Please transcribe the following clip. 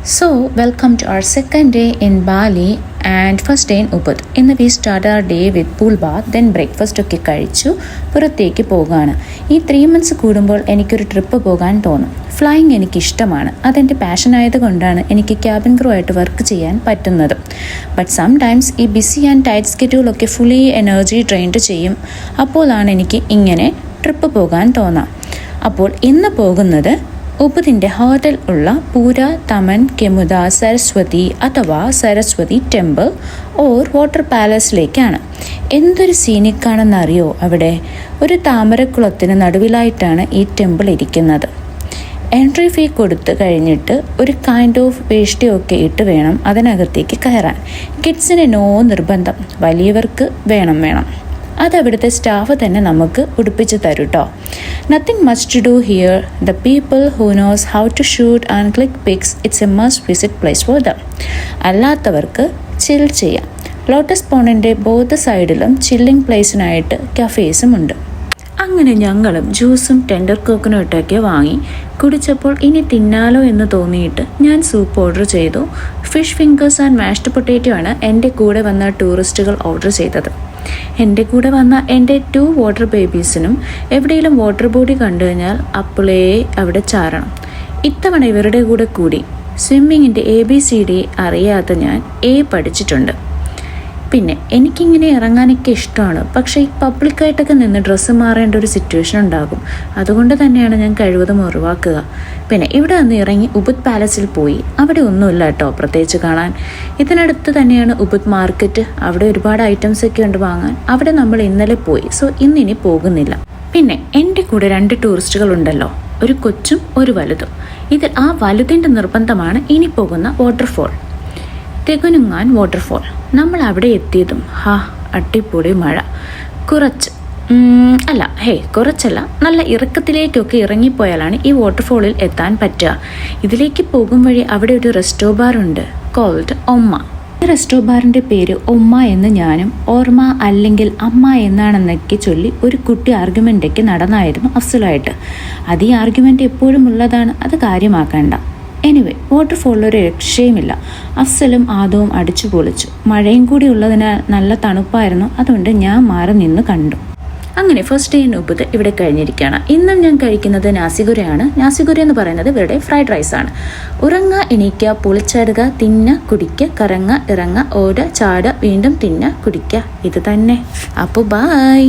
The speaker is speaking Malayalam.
So, welcome to our second day in Bali and first day in Ubud. ഇന്ന് we start our day with pool bath, then breakfast ഒക്കെ കഴിച്ചു പുറത്തേക്ക് പോകുകയാണ്. ഈ 3 months കൂടുമ്പോൾ എനിക്കൊരു ട്രിപ്പ് പോകാൻ തോന്നും. ഫ്ലൈയിങ് എനിക്കിഷ്ടമാണ്. അതെൻ്റെ പാഷൻ ആയതുകൊണ്ടാണ് എനിക്ക് ക്യാബിൻ ക്രൂ ആയിട്ട് വർക്ക് ചെയ്യാൻ പറ്റുന്നത്. ബട്ട് സംടൈംസ് ഈ ബിസി ആൻഡ് ടൈറ്റ് സ്കെഡ്യൂളൊക്കെ ഫുള്ളി എനർജി ഡ്രെയിൻഡ് ചെയ്യും. അപ്പോഴാണ് എനിക്ക് ഇങ്ങനെ ട്രിപ്പ് പോകാൻ തോന്നാം. അപ്പോൾ ഇന്ന് പോകുന്നത് ഉബുദിൻ്റെ ഹോട്ടൽ ഉള്ള പൂര തമൻ കെമുദ സരസ്വതി അഥവാ സരസ്വതി ടെമ്പിൾ ഓർ വാട്ടർ പാലസിലേക്കാണ്. എന്തൊരു സീനിക്കാണെന്നറിയോ അവിടെ? ഒരു താമരക്കുളത്തിന് നടുവിലായിട്ടാണ് ഈ ടെമ്പിൾ ഇരിക്കുന്നത്. എൻട്രി ഫീ കൊടുത്ത് കഴിഞ്ഞിട്ട് ഒരു കൈൻഡ് ഓഫ് വേഷ്ടിയൊക്കെ ഇട്ട് വേണം അതിനകത്തേക്ക് കയറാൻ. കിഡ്സിന് നോ നിർബന്ധം, വലിയവർക്ക് വേണം. അതവിടുത്തെ സ്റ്റാഫ് തന്നെ നമുക്ക് ഉടുപ്പിച്ച് തരും കേട്ടോ. Nothing much to do here. The people who knows how to shoot and click pics, it's a must visit place for them. അല്ലാത്തവർക്ക് ചിൽ ചെയ്യാം. ലോട്ടസ് പോണ്ടിൻ്റെ ബോത്ത് സൈഡിലും ചില്ലിംഗ് പ്ലേസിനായിട്ട് കഫേസും ഉണ്ട്. അങ്ങനെ ഞങ്ങളും ജ്യൂസും ടെൻഡർ കോക്കനട്ടൊക്കെ വാങ്ങി കുടിച്ചപ്പോൾ ഇനി തിന്നാലോ എന്ന് തോന്നിയിട്ട് ഞാൻ സൂപ്പ് ഓർഡർ ചെയ്തു. Fish fingers and mashed potato ആണ് എൻ്റെ കൂടെ വന്ന ടൂറിസ്റ്റുകൾ ഓർഡർ ചെയ്തത്. എൻ്റെ കൂടെ വന്ന എൻ്റെ 2 വാട്ടർ ബേബീസിനും എവിടെയെങ്കിലും വാട്ടർ ബോഡി കണ്ടു കഴിഞ്ഞാൽ അപ്പോളേ അവിടെ ചാരണം. ഇത്തവണ ഇവരുടെ കൂടെ കൂടി സ്വിമ്മിങ്ങിൻ്റെ ABCD അറിയാത്ത ഞാൻ A പഠിച്ചിട്ടുണ്ട്. പിന്നെ എനിക്കിങ്ങനെ ഇറങ്ങാനൊക്കെ ഇഷ്ടമാണ്. പക്ഷേ ഈ പബ്ലിക്കായിട്ടൊക്കെ നിന്ന് ഡ്രസ്സ് മാറേണ്ട ഒരു സിറ്റുവേഷൻ ഉണ്ടാകും. അതുകൊണ്ട് തന്നെയാണ് ഞാൻ കഴിവതും ഒഴിവാക്കുക. പിന്നെ ഇവിടെ നിന്ന് ഇറങ്ങി ഉബുദ് പാലസിൽ പോയി. അവിടെ ഒന്നുമില്ല കേട്ടോ പ്രത്യേകിച്ച് കാണാൻ. ഇതിനടുത്ത് തന്നെയാണ് ഉബുദ് മാർക്കറ്റ്. അവിടെ ഒരുപാട് ഐറ്റംസ് ഒക്കെ ഉണ്ട് വാങ്ങാൻ. അവിടെ നമ്മൾ ഇന്നലെ പോയി. സോ ഇന്നിനി പോകുന്നില്ല. പിന്നെ എൻ്റെ കൂടെ 2 ടൂറിസ്റ്റുകൾ ഉണ്ടല്ലോ, ഒരു കൊച്ചും ഒരു വലുതും. ഇതിൽ ആ വലുതിൻ്റെ നിർബന്ധമാണ് ഇനി പോകുന്ന വാട്ടർഫോൾ, തെഗുനുങ്ങാൻ വാട്ടർഫോൾ. നമ്മൾ അവിടെ എത്തിയതും അടിപൊളി മഴ. കുറച്ചല്ല, നല്ല ഇറക്കത്തിലേക്കൊക്കെ ഇറങ്ങിപ്പോയാലാണ് ഈ വാട്ടർഫോളിൽ എത്താൻ പറ്റുക. ഇതിലേക്ക് പോകും വഴി അവിടെ ഒരു റെസ്റ്റോ ബാർ ഉണ്ട്, കോൾഡ് ഒമ്മ. ഈ റെസ്റ്റോ ബാറിൻ്റെ പേര് ഒമ്മ എന്ന് ഞാനും ഓർമ്മ അല്ലെങ്കിൽ അമ്മ എന്നാണെന്നൊക്കെ ചൊല്ലി ഒരു കുട്ടി ആർഗ്യുമെൻ്റൊക്കെ നടന്നായിരുന്നു അഫ്സലായിട്ട്. അത് ഈ ആർഗ്യുമെൻ്റ് എപ്പോഴും ഉള്ളതാണ്, അത് കാര്യമാക്കണ്ട. എനിവേ, വാട്ടർഫോളിലൊരു രക്ഷയുമില്ല. അഫ്സലും ആദവും അടിച്ചു പൊളിച്ചു. മഴയും കൂടി ഉള്ളതിനാൽ നല്ല തണുപ്പായിരുന്നു. അതുകൊണ്ട് ഞാൻ മാറി നിന്ന് കണ്ടു. അങ്ങനെ ഫസ്റ്റ് ഡേ ഇൻ ഉബുദ് ഇവിടെ കഴിഞ്ഞിരിക്കുകയാണ്. ഇന്നും ഞാൻ കഴിക്കുന്നത് നാസിഗുരയാണ്. നാസിഗുര എന്ന് പറയുന്നത് ഇവരുടെ ഫ്രൈഡ് റൈസാണ്. ഉറങ്ങ, എണീക്കുക, പൊളിച്ചാടുക, തിന്ന, കുടിക്കുക, കറങ്ങ, ഇറങ്ങ, ഓട, ചാട, വീണ്ടും തിന്ന, കുടിക്കുക. ഇത് തന്നെ. അപ്പോൾ ബൈ.